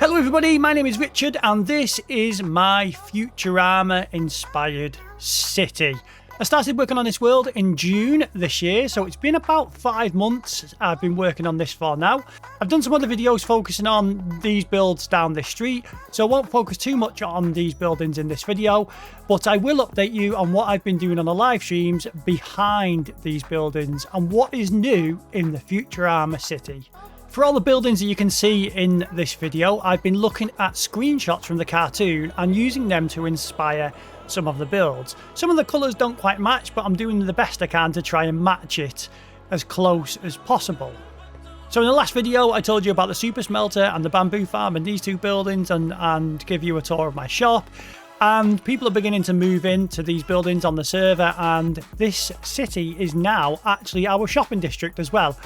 Hello everybody, my name is Richard and this is my Futurama inspired city. I started working on this world in June this year, so it's been about 5 months I've been working on this for now. I've done some other videos focusing on these builds down this street, so I won't focus too much on these buildings in this video, but I will update you on what I've been doing on the live streams behind these buildings and what is new in the Futurama city. For all the buildings that you can see in this video, I've been looking at screenshots from the cartoon and using them to inspire some of the builds. Some of the colours don't quite match, but I'm doing the best I can to try and match it as close as possible. So in the last video, I told you about the super smelter and the bamboo farm and these two buildings and give you a tour of my shop. And people are beginning to move into these buildings on the server, and this city is now actually our shopping district as well.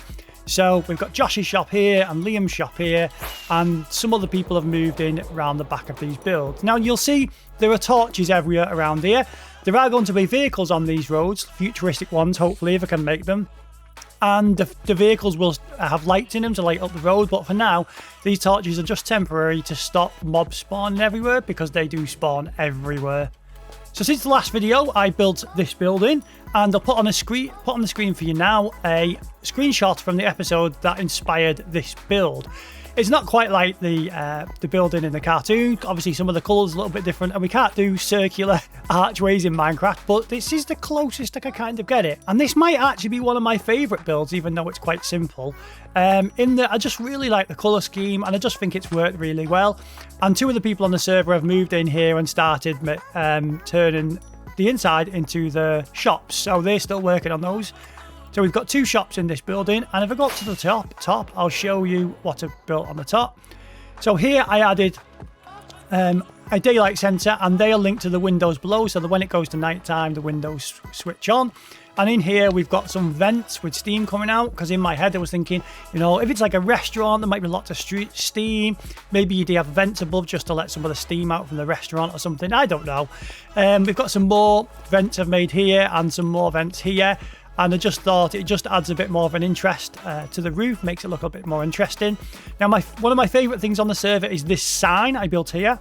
So we've got Josh's shop here and Liam's shop here, and some other people have moved in around the back of these builds. Now you'll see there are torches everywhere around here. There are going to be vehicles on these roads, futuristic ones hopefully if I can make them. And the vehicles will have lights in them to light up the road, but for now these torches are just temporary to stop mobs spawning everywhere, because they do spawn everywhere. So since the last video, I built this building, and I'll put on the screen for you now a screenshot from the episode that inspired this build. It's not quite like the building in the cartoon. Obviously, some of the colours are a little bit different, and we can't do circular archways in Minecraft, but this is the closest I can kind of get it. And this might actually be one of my favourite builds, even though it's quite simple. In that I just really like the colour scheme, and I just think it's worked really well. And two of the people on the server have moved in here and started turning the inside into the shops, so they're still working on those. So we've got two shops in this building, and if I go up to the top, I'll show you what I've built on the top. So here I added a daylight sensor, and they are linked to the windows below, so that when it goes to night time, the windows switch on. And in here we've got some vents with steam coming out, because in my head I was thinking, you know, if it's like a restaurant, there might be lots of steam. Maybe you do have vents above just to let some of the steam out from the restaurant or something. I don't know. We've got some more vents I've made here and some more vents here. And I just thought it just adds a bit more of an interest to the roof, makes it look a bit more interesting. Now, one of my favourite things on the server is this sign I built here.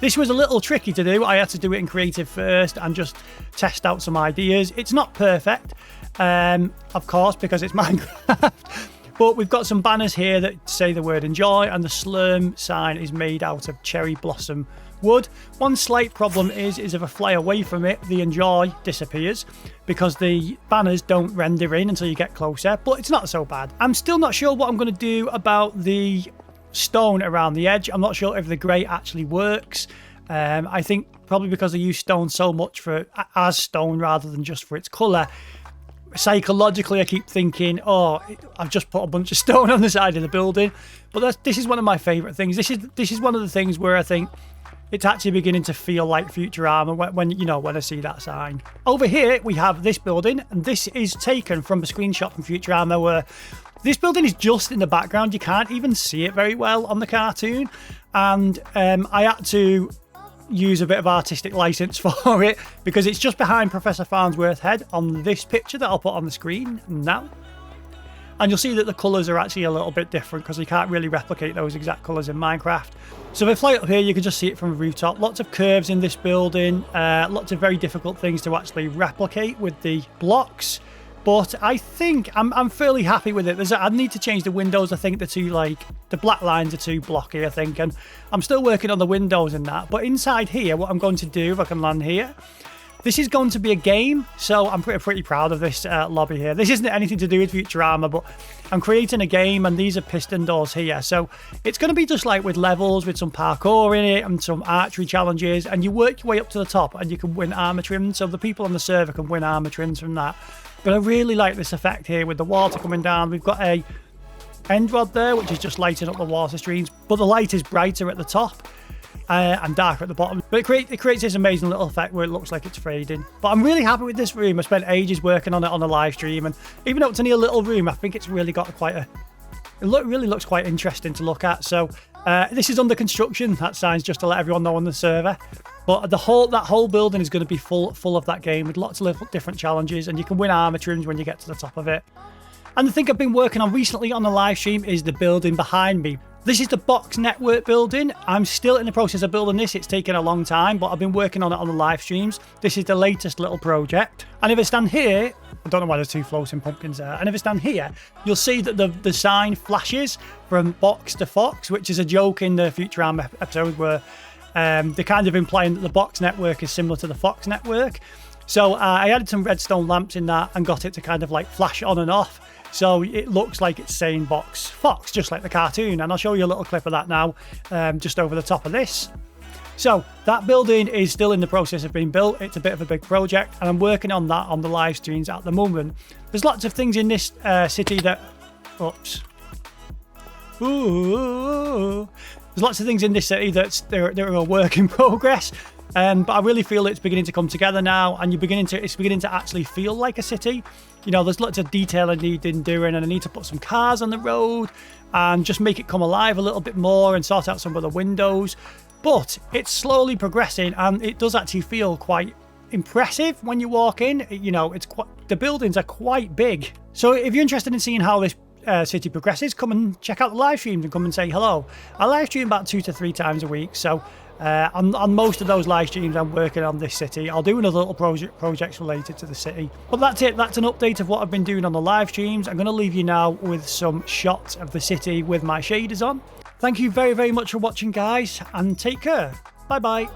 This was a little tricky to do. I had to do it in creative first and just test out some ideas. It's not perfect, of course, because it's Minecraft. But we've got some banners here that say the word enjoy, and the slurm sign is made out of cherry blossom wood. One slight problem is if I fly away from it, the enjoy disappears because the banners don't render in until you get closer, but it's not so bad. I'm still not sure what I'm going to do about the stone around the edge. I'm not sure if the grey actually works. I think probably because I use stone so much as stone rather than just for its colour. Psychologically, I keep thinking, oh, I've just put a bunch of stone on the side of the building. But this is one of my favourite things. This is one of the things where I think it's actually beginning to feel like Futurama when I see that sign. Over here, we have this building, and this is taken from a screenshot from Futurama where this building is just in the background. You can't even see it very well on the cartoon. And I had to use a bit of artistic license for it because it's just behind Professor Farnsworth's head on this picture that I'll put on the screen now. And you'll see that the colours are actually a little bit different because you can't really replicate those exact colours in Minecraft. So if I fly up here, you can just see it from the rooftop. Lots of curves in this building, lots of very difficult things to actually replicate with the blocks. But I think I'm fairly happy with it. I need to change the windows. I think the black lines are too blocky, I think. And I'm still working on the windows and that. But inside here, what I'm going to do, if I can land here, this is going to be a game. So I'm pretty proud of this lobby here. This isn't anything to do with Futurama, but I'm creating a game, and these are piston doors here. So it's going to be just like with levels, with some parkour in it and some archery challenges. And you work your way up to the top and you can win armor trims. So the people on the server can win armor trims from that. But I really like this effect here with the water coming down. We've got a end rod there, which is just lighting up the water streams. But the light is brighter at the top and darker at the bottom. But it creates this amazing little effect where it looks like it's fading. But I'm really happy with this room. I spent ages working on it on a live stream. And even though it's only a little room, I think it's really got quite a... It really looks quite interesting to look at. So this is under construction. That sign's just to let everyone know on the server. But that whole building is going to be full of that game with lots of different challenges, and you can win armor trims when you get to the top of it. And the thing I've been working on recently on the live stream is the building behind me. This is the box network building. I'm still in the process of building this. It's taken a long time, but I've been working on it on the live streams. This is the latest little project. And if I stand here, I don't know why there's two floating pumpkins there. And if I stand here, you'll see that the sign flashes from box to fox, which is a joke in the Futurama episode where they're kind of implying that the box network is similar to the fox network. So I added some redstone lamps in that and got it to kind of like flash on and off. So it looks like it's saying box fox, just like the cartoon. And I'll show you a little clip of that now, just over the top of this. So that building is still in the process of being built. It's a bit of a big project, and I'm working on that on the live streams at the moment. There's lots of things in this city that... Oops. Ooh. There's lots of things in this city they're a work in progress. But I really feel it's beginning to come together now, and it's beginning to actually feel like a city. You know, there's lots of detail I need in doing, and I need to put some cars on the road and just make it come alive a little bit more and sort out some of the windows. But it's slowly progressing, and it does actually feel quite impressive when you walk in. You know, the buildings are quite big. So if you're interested in seeing how this city progresses, come and check out the live streams and come and say hello. I live stream about 2 to 3 times a week, so on most of those live streams I'm working on this city. I'll do another little projects related to the city. But that's it. That's an update of what I've been doing on the live streams. I'm going to leave you now with some shots of the city with my shaders on. Thank you very, very much for watching, guys, and take care. Bye-bye.